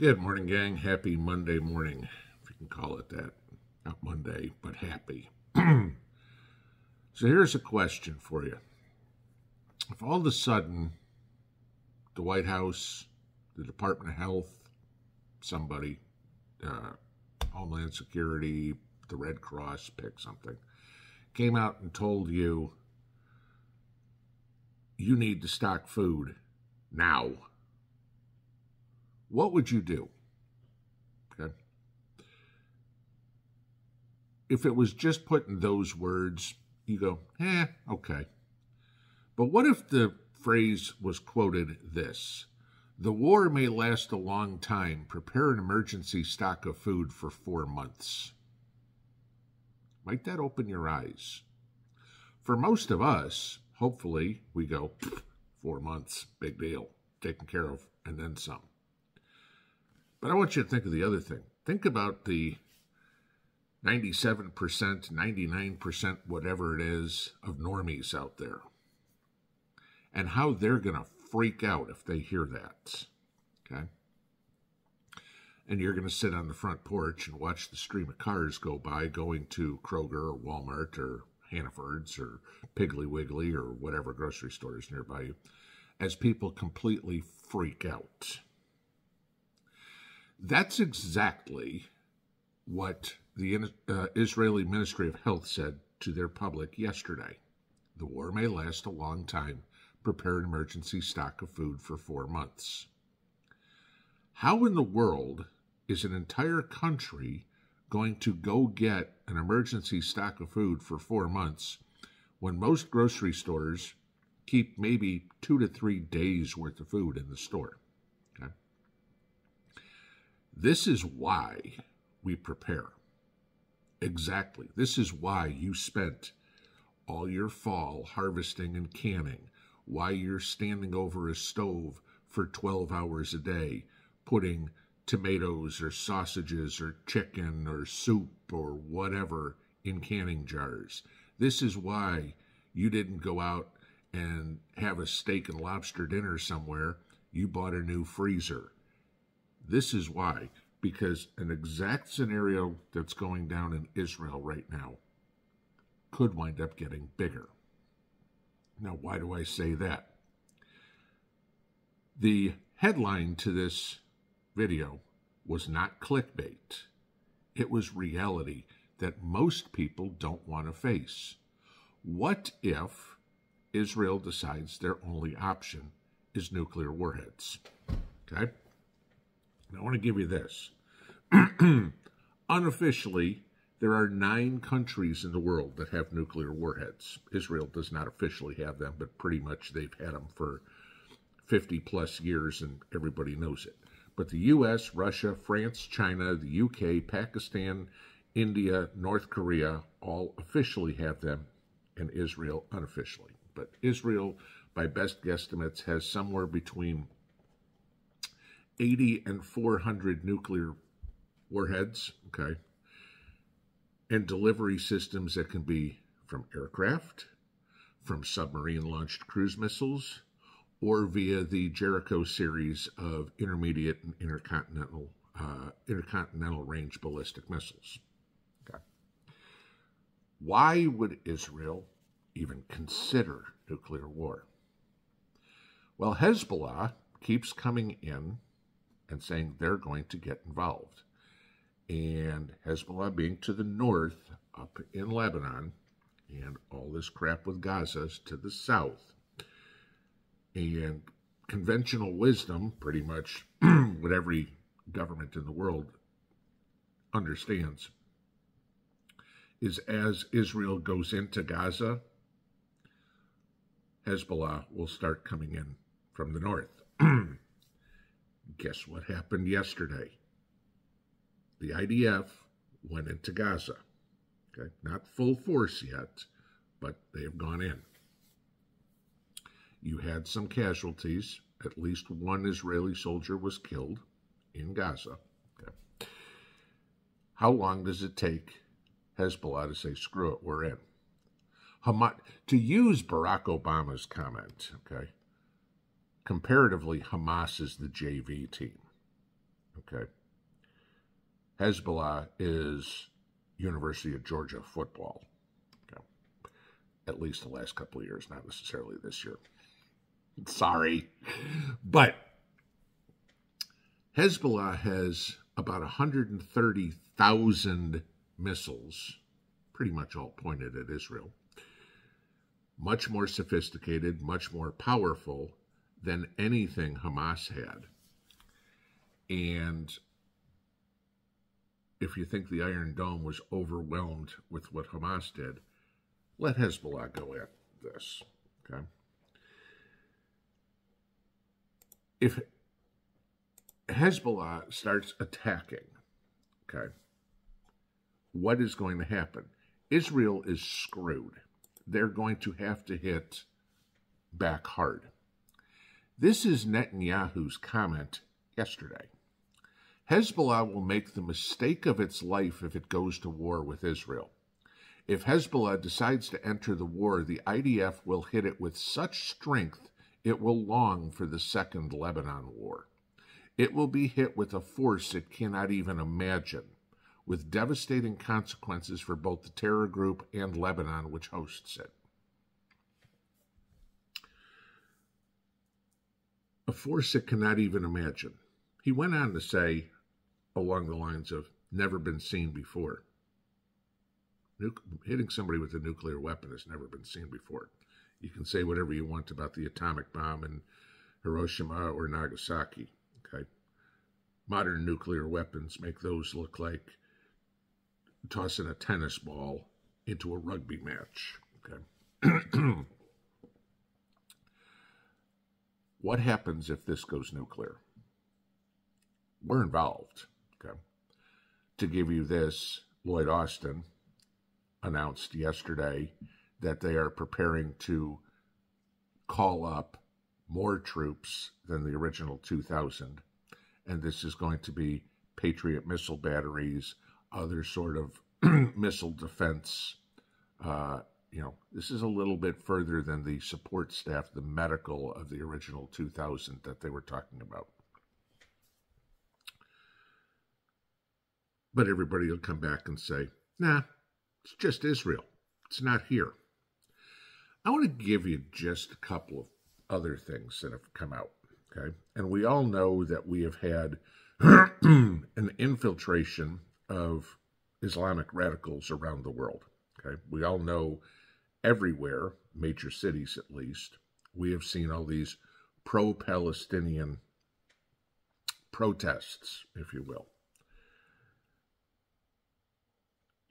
Good morning, gang. Happy Monday morning, if you can call it that. Not Monday, but happy. So here's a question for you. If all of a sudden the White House, the Department of Health, somebody, Homeland Security, the Red Cross, pick something, came out and told you, you need to stock food now, what would you do? Okay. If it was just put in those words, you go, okay. But what if the phrase was quoted this: the war may last a long time. Prepare an emergency stock of food for 4 months. Might that open your eyes? For most of us, hopefully, we go, 4 months, big deal, taken care of, and then some. But I want you to think of the other thing. Think about the 97%, 99%, whatever it is, of normies out there, and how they're going to freak out if they hear that, okay? And you're going to sit on the front porch and watch the stream of cars go by going to Kroger or Walmart or Hannaford's or Piggly Wiggly or whatever grocery store is nearby you, as people completely freak out. That's exactly what the Israeli Ministry of Health said to their public yesterday. The war may last a long time. Prepare an emergency stock of food for 4 months. How in the world is an entire country going to go get an emergency stock of food for 4 months when most grocery stores keep maybe 2 to 3 days worth of food in the store? Okay? This is why we prepare. Exactly. This is why you spent all your fall harvesting and canning, why you're standing over a stove for 12 hours a day, putting tomatoes or sausages or chicken or soup or whatever in canning jars. This is why you didn't go out and have a steak and lobster dinner somewhere. You bought a new freezer. This is why, because an exact scenario that's going down in Israel right now could wind up getting bigger. Now, why do I say that? The headline to this video was not clickbait. It was reality that most people don't want to face. What if Israel decides their only option is nuclear warheads? Okay? And I want to give you this. Unofficially, there are 9 countries in the world that have nuclear warheads. Israel does not officially have them, but pretty much they've had them for 50 plus years and everybody knows it. But the U.S., Russia, France, China, the U.K., Pakistan, India, North Korea all officially have them, and Israel unofficially. But Israel, by best guesstimates, has somewhere between 80 and 400 nuclear warheads, okay, and delivery systems that can be from aircraft, from submarine-launched cruise missiles, or via the Jericho series of intermediate and intercontinental range ballistic missiles. Okay. Why would Israel even consider nuclear war? Well, Hezbollah keeps coming in and saying they're going to get involved. And Hezbollah being to the north, up in Lebanon, and all this crap with Gaza is to the south. And conventional wisdom, pretty much what every government in the world understands, is as Israel goes into Gaza, Hezbollah will start coming in from the north. Guess what happened yesterday? The IDF went into Gaza. Okay, not full force yet, but they have gone in. You had some casualties. At least one Israeli soldier was killed in Gaza. Okay. How long does it take Hezbollah to say, screw it, we're in? To use Barack Obama's comment, okay, comparatively, Hamas is the JV team. okay? Hezbollah is University of Georgia football, okay? At least the last couple of years, not necessarily this year. Sorry. But Hezbollah has about 130,000 missiles, pretty much all pointed at Israel. Much more sophisticated, much more powerful than anything Hamas had. And if you think the Iron Dome was overwhelmed with what Hamas did, let Hezbollah go at this, okay? If Hezbollah starts attacking, okay, what is going to happen? Israel is screwed. They're going to have to hit back hard. This is Netanyahu's comment yesterday. Hezbollah will make the mistake of its life if it goes to war with Israel. If Hezbollah decides to enter the war, the IDF will hit it with such strength it will long for the second Lebanon war. It will be hit with a force it cannot even imagine, with devastating consequences for both the terror group and Lebanon, which hosts it. A force it cannot even imagine. He went on to say, along the lines of, never been seen before. Hitting somebody with a nuclear weapon has never been seen before. You can say whatever you want about the atomic bomb in Hiroshima or Nagasaki, okay? Modern nuclear weapons make those look like tossing a tennis ball into a rugby match, okay? What happens if this goes nuclear? We're involved, okay? To give you this, Lloyd Austin announced yesterday that they are preparing to call up more troops than the original 2,000. And this is going to be Patriot missile batteries, other sort of missile defense. This is a little bit further than the support staff, the medical of the original 2,000 that they were talking about. But everybody will come back and say, nah, it's just Israel. It's not here. I want to give you just a couple of other things that have come out, okay? And we all know that we have had an infiltration of Islamic radicals around the world, okay? We all know everywhere, major cities at least, we have seen all these pro-Palestinian protests, if you will.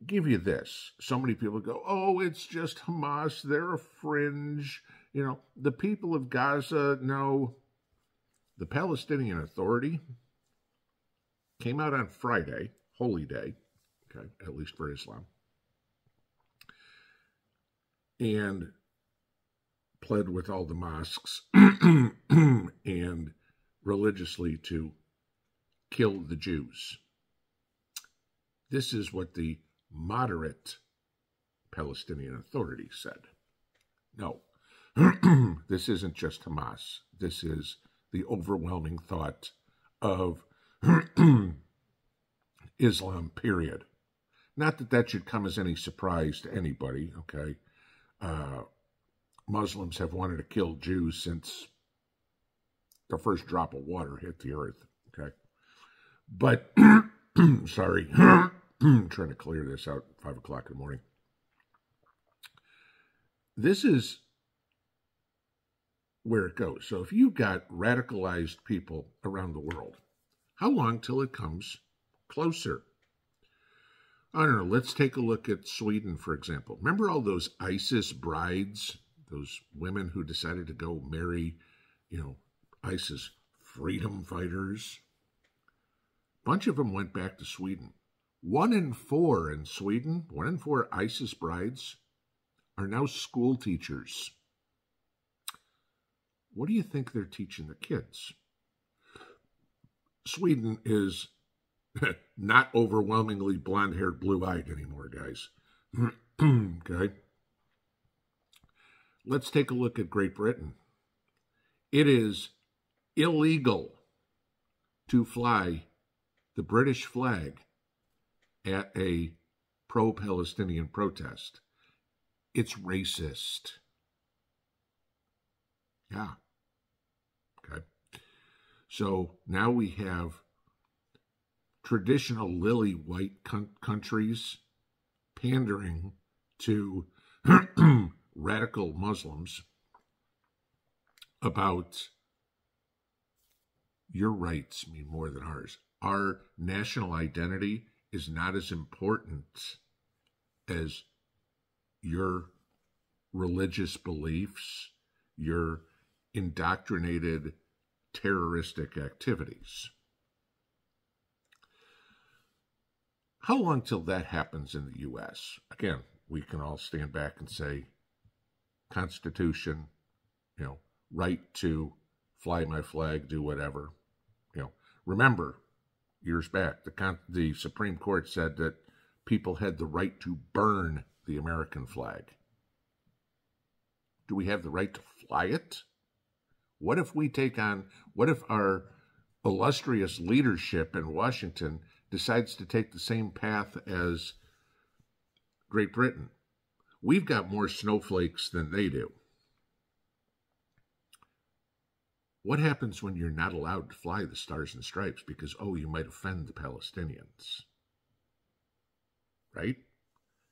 Give you this. So many people go, oh, it's just Hamas. They're a fringe. The people of Gaza, no. The Palestinian Authority came out on Friday, Holy Day, okay, at least for Islam, and pled with all the mosques and religiously to kill the Jews. This is what the moderate Palestinian Authority said. No, this isn't just Hamas. This is the overwhelming thought of Islam, period. Not that that should come as any surprise to anybody, okay? Muslims have wanted to kill Jews since the first drop of water hit the earth, okay? But, sorry, I'm trying to clear this out at 5 o'clock in the morning. This is where it goes. So if you've got radicalized people around the world, how long till it comes closer? I don't know. Let's take a look at Sweden, for example. Remember all those ISIS brides, those women who decided to go marry, ISIS freedom fighters? A bunch of them went back to Sweden. 1 in 4 in Sweden, 1 in 4 ISIS brides are now school teachers. What do you think they're teaching the kids? Sweden is not overwhelmingly blonde-haired, blue-eyed anymore, guys. Okay? Let's take a look at Great Britain. It is illegal to fly the British flag at a pro-Palestinian protest. It's racist. Yeah. Okay. So now we have traditional lily white countries pandering to radical Muslims about your rights mean more than ours. Our national identity is not as important as your religious beliefs, your indoctrinated terroristic activities. How long till that happens in the U.S.? Again, we can all stand back and say, Constitution, right to fly my flag, do whatever. Remember, years back, the Supreme Court said that people had the right to burn the American flag. Do we have the right to fly it? What if our illustrious leadership in Washington decides to take the same path as Great Britain? We've got more snowflakes than they do. What happens when you're not allowed to fly the Stars and Stripes because, you might offend the Palestinians? Right?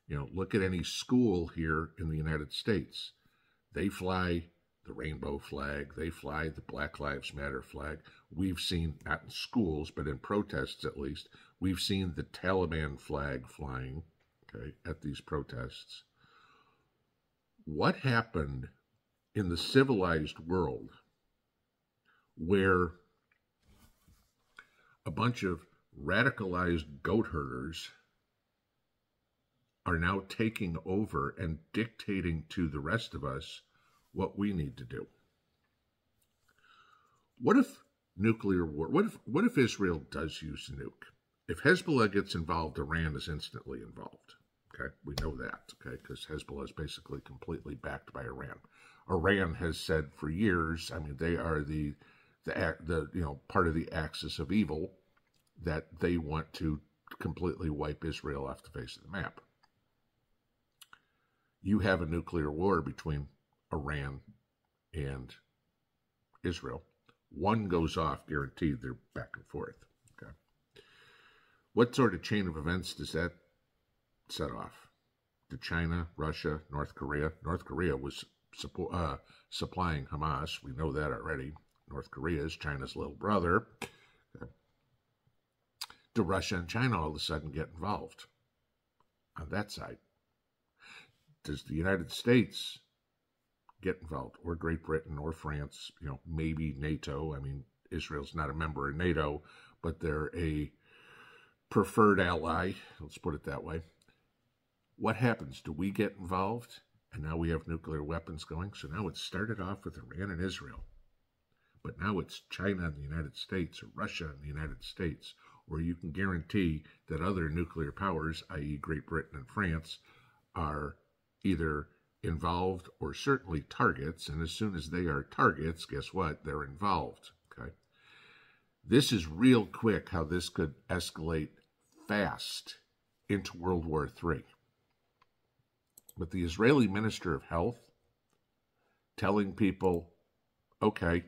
Look at any school here in the United States. They fly the rainbow flag. They fly the Black Lives Matter flag. We've seen, not in schools, but in protests at least, we've seen the Taliban flag flying, at these protests. What happened in the civilized world where a bunch of radicalized goat herders are now taking over and dictating to the rest of us what we need to do? What if nuclear war, what if Israel does use a nuke? If Hezbollah gets involved, Iran is instantly involved. Okay, we know that, because Hezbollah is basically completely backed by Iran. Iran has said for years, they are the part of the axis of evil, that they want to completely wipe Israel off the face of the map. You have a nuclear war between Iran and Israel. One goes off, guaranteed they're back and forth. Okay. What sort of chain of events does that set off? To China, Russia, North Korea. North Korea was supplying Hamas. We know that already. North Korea is China's little brother. Okay. Do Russia and China all of a sudden get involved on that side? Does the United States get involved, or Great Britain, or France, maybe NATO? Israel's not a member of NATO, but they're a preferred ally, let's put it that way. What happens? Do we get involved? And now we have nuclear weapons going. So now it started off with Iran and Israel, but now it's China and the United States, or Russia and the United States, or you can guarantee that other nuclear powers, i.e. Great Britain and France, are either involved or certainly targets, and as soon as they are targets, guess what? They're involved. Okay. This is real quick how this could escalate fast into World War III. But the Israeli Minister of Health telling people, okay,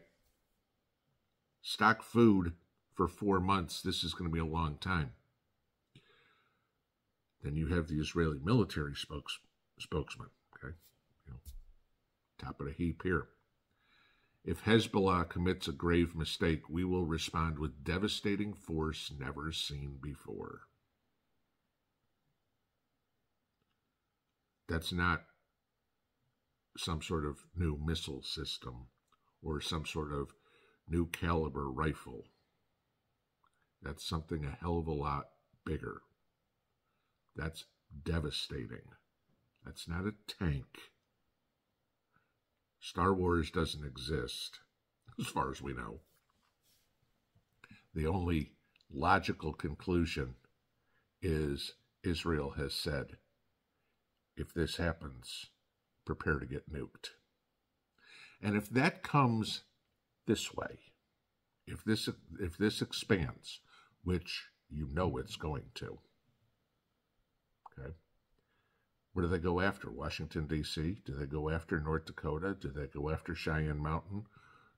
stock food for 4 months, this is going to be a long time. Then you have the Israeli military spokesman, okay? Top of the heap here. If Hezbollah commits a grave mistake, we will respond with devastating force never seen before. That's not some sort of new missile system or some sort of new caliber rifle. That's something a hell of a lot bigger. That's devastating. That's not a tank. Star Wars doesn't exist, as far as we know. The only logical conclusion is Israel has said, if this happens, prepare to get nuked. And if that comes this way, if this expands, which you know it's going to. Okay? Where do they go after? Washington, D.C.? Do they go after North Dakota? Do they go after Cheyenne Mountain?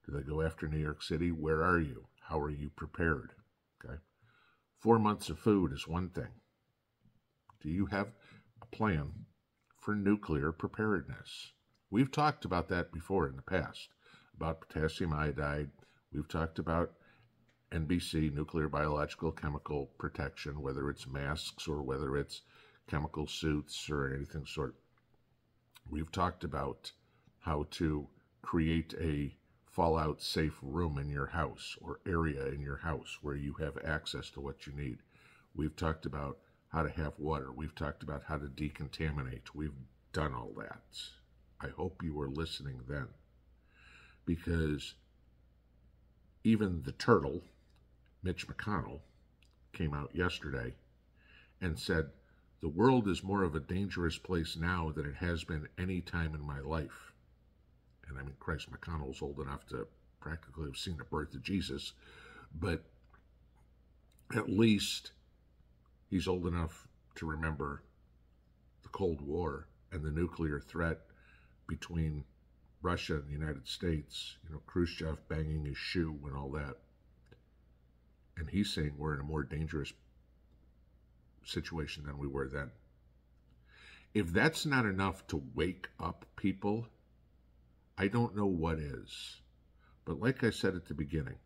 Do they go after New York City? Where are you? How are you prepared? Okay? 4 months of food is one thing. Do you have a plan for nuclear preparedness? We've talked about that before in the past, about potassium iodide. We've talked about NBC, nuclear biological chemical protection, whether it's masks or whether it's chemical suits or anything sort. We've talked about how to create a fallout safe room in your house or area in your house where you have access to what you need. We've talked about how to have water. We've talked about how to decontaminate. We've done all that. I hope you were listening then, because even the turtle, Mitch McConnell, came out yesterday and said, the world is more of a dangerous place now than it has been any time in my life. And I mean, Christ, McConnell's old enough to practically have seen the birth of Jesus, but at least he's old enough to remember the Cold War and the nuclear threat between Russia and the United States, Khrushchev banging his shoe and all that. And he's saying we're in a more dangerous situation than we were then. If that's not enough to wake up people, I don't know what is. But like I said at the beginning,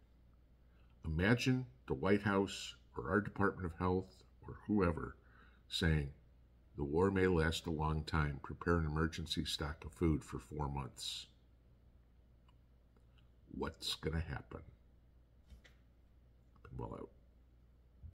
imagine the White House or our Department of Health or whoever saying, the war may last a long time. Prepare an emergency stock of food for 4 months. What's going to happen? Pinball out.